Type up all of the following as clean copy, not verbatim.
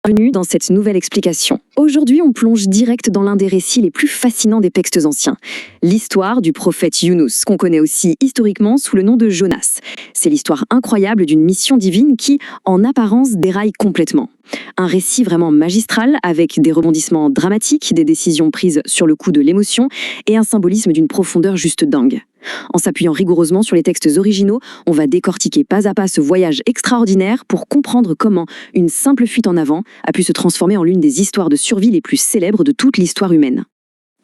Bienvenue dans cette nouvelle explication. Aujourd'hui, on plonge direct dans l'un des récits les plus fascinants des textes anciens, l'histoire du prophète Younous, qu'on connaît aussi historiquement sous le nom de Jonas. C'est l'histoire incroyable d'une mission divine qui, en apparence, déraille complètement. Un récit vraiment magistral avec des rebondissements dramatiques, des décisions prises sur le coup de l'émotion et un symbolisme d'une profondeur juste dingue. En s'appuyant rigoureusement sur les textes originaux, on va décortiquer pas à pas ce voyage extraordinaire pour comprendre comment une simple fuite en avant a pu se transformer en l'une des histoires de survie les plus célèbres de toute l'histoire humaine.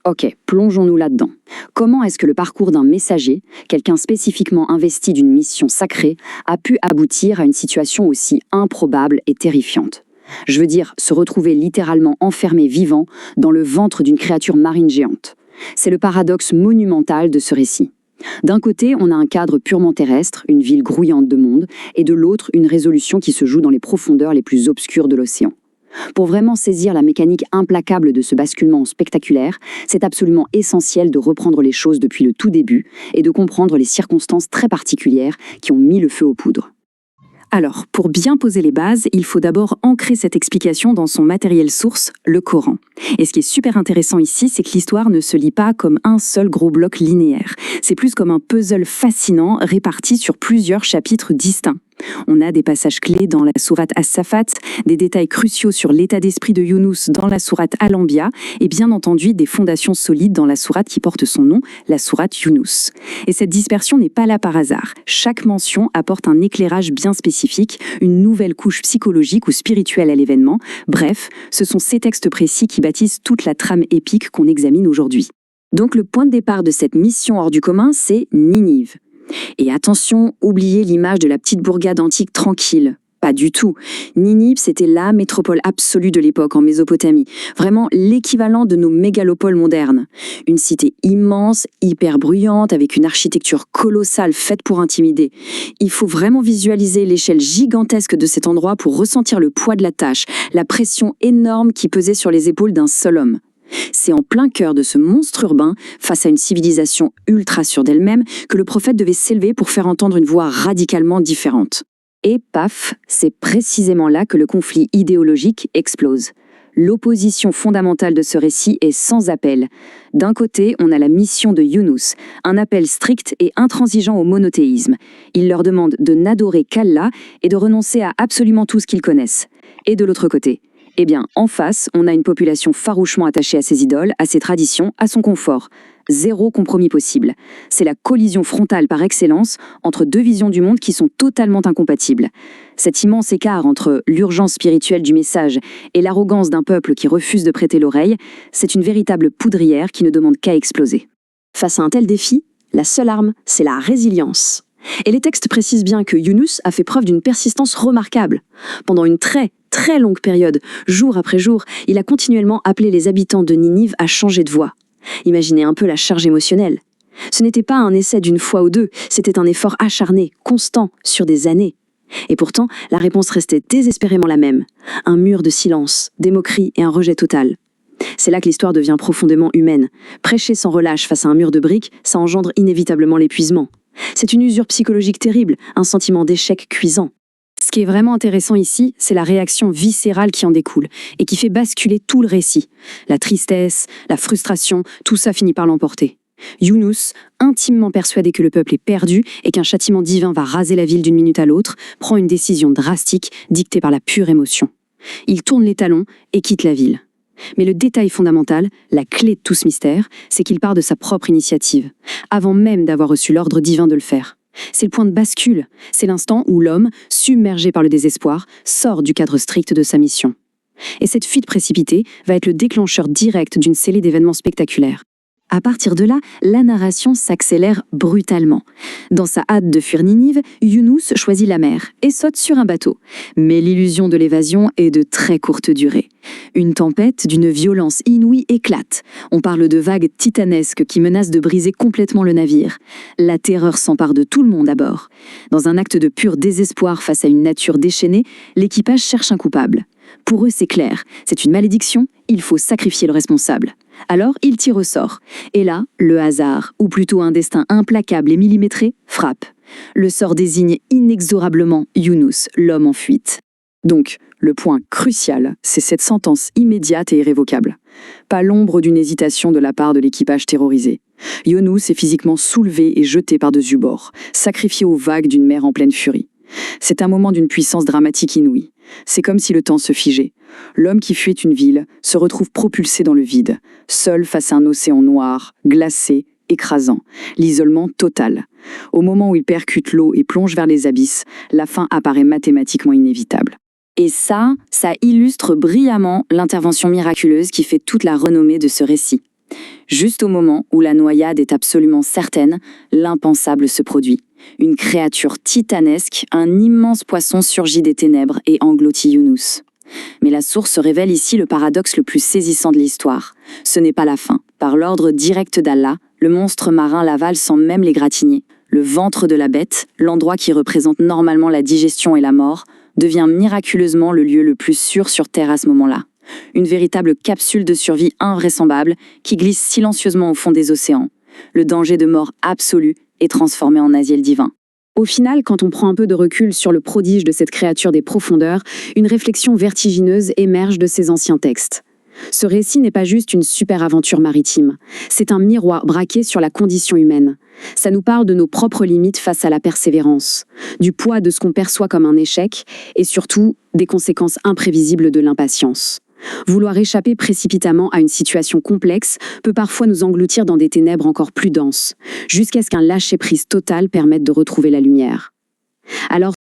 Ok, plongeons-nous là-dedans. Comment est-ce que le parcours d'un messager, quelqu'un spécifiquement investi d'une mission sacrée, a pu aboutir à une situation aussi improbable et terrifiante ? Je veux dire, se retrouver littéralement enfermé vivant dans le ventre d'une créature marine géante. C'est le paradoxe monumental de ce récit. D'un côté, on a un cadre purement terrestre, une ville grouillante de monde, et de l'autre, une résolution qui se joue dans les profondeurs les plus obscures de l'océan. Pour vraiment saisir la mécanique implacable de ce basculement spectaculaire, c'est absolument essentiel de reprendre les choses depuis le tout début et de comprendre les circonstances très particulières qui ont mis le feu aux poudres. Alors, pour bien poser les bases, il faut d'abord ancrer cette explication dans son matériel source, le Coran. Et ce qui est super intéressant ici, c'est que l'histoire ne se lit pas comme un seul gros bloc linéaire. C'est plus comme un puzzle fascinant réparti sur plusieurs chapitres distincts. On a des passages clés dans la sourate As-Safat, des détails cruciaux sur l'état d'esprit de Younous dans la sourate Al-Anbiya et bien entendu des fondations solides dans la sourate qui porte son nom, la sourate Younous. Et cette dispersion n'est pas là par hasard. Chaque mention apporte un éclairage bien spécifique, une nouvelle couche psychologique ou spirituelle à l'événement. Bref, ce sont ces textes précis qui bâtissent toute la trame épique qu'on examine aujourd'hui. Donc le point de départ de cette mission hors du commun, c'est Ninive. Et attention, oubliez l'image de la petite bourgade antique tranquille. Pas du tout. Ninive, c'était la métropole absolue de l'époque en Mésopotamie. Vraiment l'équivalent de nos mégalopoles modernes. Une cité immense, hyper bruyante, avec une architecture colossale faite pour intimider. Il faut vraiment visualiser l'échelle gigantesque de cet endroit pour ressentir le poids de la tâche, la pression énorme qui pesait sur les épaules d'un seul homme. C'est en plein cœur de ce monstre urbain, face à une civilisation ultra sûre d'elle-même, que le prophète devait s'élever pour faire entendre une voix radicalement différente. Et paf, c'est précisément là que le conflit idéologique explose. L'opposition fondamentale de ce récit est sans appel. D'un côté, on a la mission de Younous, un appel strict et intransigeant au monothéisme. Il leur demande de n'adorer qu'Allah et de renoncer à absolument tout ce qu'ils connaissent. Et de l'autre côté, eh bien, en face, on a une population farouchement attachée à ses idoles, à ses traditions, à son confort. Zéro compromis possible. C'est la collision frontale par excellence entre deux visions du monde qui sont totalement incompatibles. Cet immense écart entre l'urgence spirituelle du message et l'arrogance d'un peuple qui refuse de prêter l'oreille, c'est une véritable poudrière qui ne demande qu'à exploser. Face à un tel défi, la seule arme, c'est la résilience. Et les textes précisent bien que Younous a fait preuve d'une persistance remarquable. Pendant une très longue période, jour après jour, il a continuellement appelé les habitants de Ninive à changer de voie. Imaginez un peu la charge émotionnelle. Ce n'était pas un essai d'une fois ou deux, c'était un effort acharné, constant, sur des années. Et pourtant, la réponse restait désespérément la même. Un mur de silence, des moqueries et un rejet total. C'est là que l'histoire devient profondément humaine. Prêcher sans relâche face à un mur de briques, ça engendre inévitablement l'épuisement. C'est une usure psychologique terrible, un sentiment d'échec cuisant. Ce qui est vraiment intéressant ici, c'est la réaction viscérale qui en découle et qui fait basculer tout le récit. La tristesse, la frustration, tout ça finit par l'emporter. Younous, intimement persuadé que le peuple est perdu et qu'un châtiment divin va raser la ville d'une minute à l'autre, prend une décision drastique dictée par la pure émotion. Il tourne les talons et quitte la ville. Mais le détail fondamental, la clé de tout ce mystère, c'est qu'il part de sa propre initiative, avant même d'avoir reçu l'ordre divin de le faire. C'est le point de bascule, c'est l'instant où l'homme, submergé par le désespoir, sort du cadre strict de sa mission. Et cette fuite précipitée va être le déclencheur direct d'une série d'événements spectaculaires. À partir de là, la narration s'accélère brutalement. Dans sa hâte de fuir Ninive, Younous choisit la mer et saute sur un bateau. Mais l'illusion de l'évasion est de très courte durée. Une tempête d'une violence inouïe éclate. On parle de vagues titanesques qui menacent de briser complètement le navire. La terreur s'empare de tout le monde à bord. Dans un acte de pur désespoir face à une nature déchaînée, l'équipage cherche un coupable. Pour eux, c'est clair, c'est une malédiction, il faut sacrifier le responsable. Alors, ils tirent au sort. Et là, le hasard, ou plutôt un destin implacable et millimétré, frappe. Le sort désigne inexorablement Younous, l'homme en fuite. Donc, Le point crucial, c'est cette sentence immédiate et irrévocable. Pas l'ombre d'une hésitation de la part de l'équipage terrorisé. Younous est physiquement soulevé et jeté par-dessus bord, sacrifié aux vagues d'une mer en pleine furie. C'est un moment d'une puissance dramatique inouïe. C'est comme si le temps se figeait. L'homme qui fuyait une ville se retrouve propulsé dans le vide, seul face à un océan noir, glacé, écrasant. L'isolement total. Au moment où il percute l'eau et plonge vers les abysses, la fin apparaît mathématiquement inévitable. Et ça illustre brillamment l'intervention miraculeuse qui fait toute la renommée de ce récit. Juste au moment où la noyade est absolument certaine, l'impensable se produit. Une créature titanesque, un immense poisson surgit des ténèbres et engloutit Younous. Mais la source révèle ici le paradoxe le plus saisissant de l'histoire. Ce n'est pas la fin. Par l'ordre direct d'Allah, le monstre marin l'avale sans même l'égratigner. Le ventre de la bête, l'endroit qui représente normalement la digestion et la mort, devient miraculeusement le lieu le plus sûr sur Terre à ce moment-là. Une véritable capsule de survie invraisemblable qui glisse silencieusement au fond des océans. Le danger de mort absolue est transformé en asiel divin. Au final, quand on prend un peu de recul sur le prodige de cette créature des profondeurs, une réflexion vertigineuse émerge de ces anciens textes. Ce récit n'est pas juste une super aventure maritime, c'est un miroir braqué sur la condition humaine. Ça nous parle de nos propres limites face à la persévérance, du poids de ce qu'on perçoit comme un échec, et surtout des conséquences imprévisibles de l'impatience. Vouloir échapper précipitamment à une situation complexe peut parfois nous engloutir dans des ténèbres encore plus denses, jusqu'à ce qu'un lâcher-prise total permette de retrouver la lumière. Alors,